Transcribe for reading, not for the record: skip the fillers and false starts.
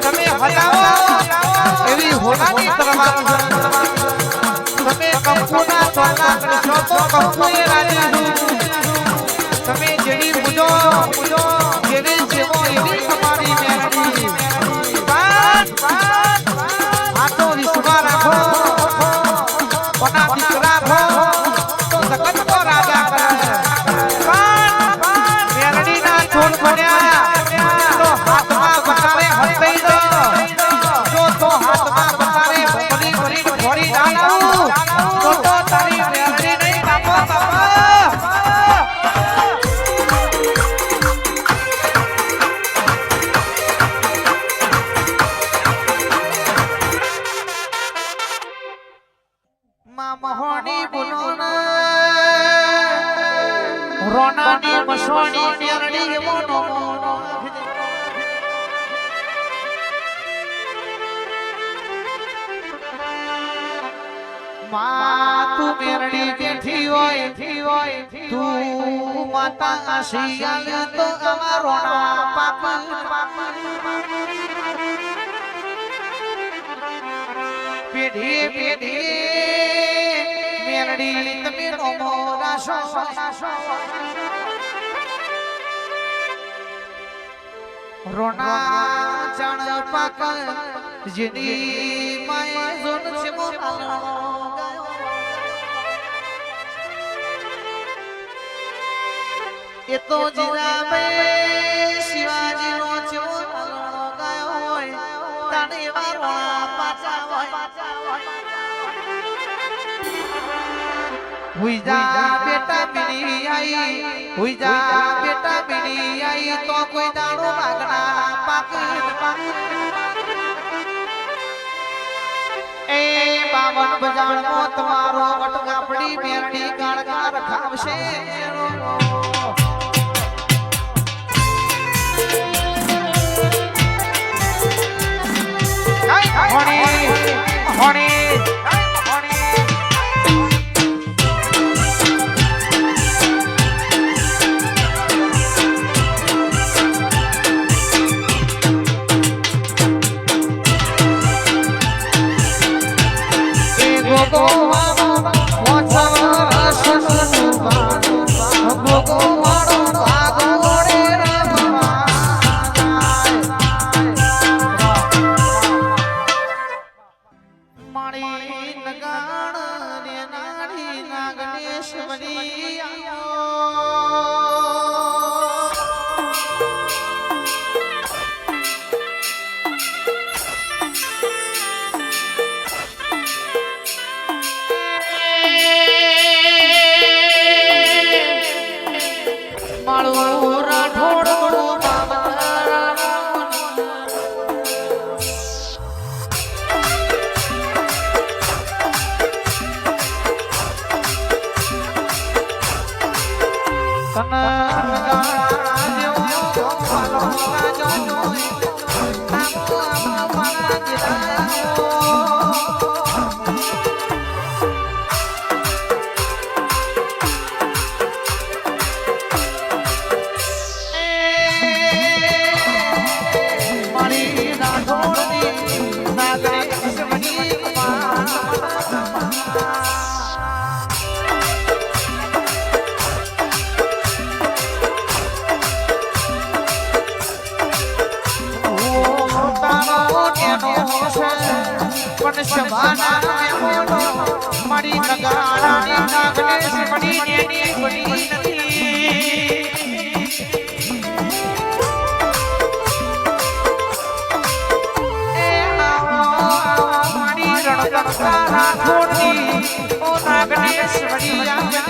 તમે હલાવો એવી હોનાની તલવાર તમે કંકુના ચોલા કરશો તો કંકુએ રાજી તમે જેડી પૂજો જેડી જેવો એવી તમારી મેરડી આટો વિશ્વા રાખો કોના દીકરા ભો તો જગત કો રાજા કરે મેરડીના છોડ બન્યા તો હાથમાં બતાવે હંતઈ દો જો તો હાથમાં બતાવે ભરી ભરી ભરી ડાળું તો તારી મેરડી નહીં કાપો મહોની બોલોના રોનાની મસોની મેરડી મોનો માં તું મેરડી બેઠી હોય તું માતા આશિયા તો અમારો ના પાપ પેઢી મેરડી તમે નો રાશો રોના ચણ પાક જેની માય જોન છે મોહાલો એ તો જીરાબે શિવાજી નો છે મોહાલો ગાયો હોય તાને વારોણા પાછા હોય હુઈજા બેટા બીડી આઈ હુઈજા બેટા બીડી આઈ તો કોઈ દાડો માગના પાકી એ બાવન બજાણો તમારો વટગાપડી મેરડી ગાળગા રખાવશે હોણી માળો રાઠોડ મારી નગારાની નાગનેશ મણી નેની બની નથી એ આવો મારી રણકંકા રાખોડની ઓ નાગનેશ મણી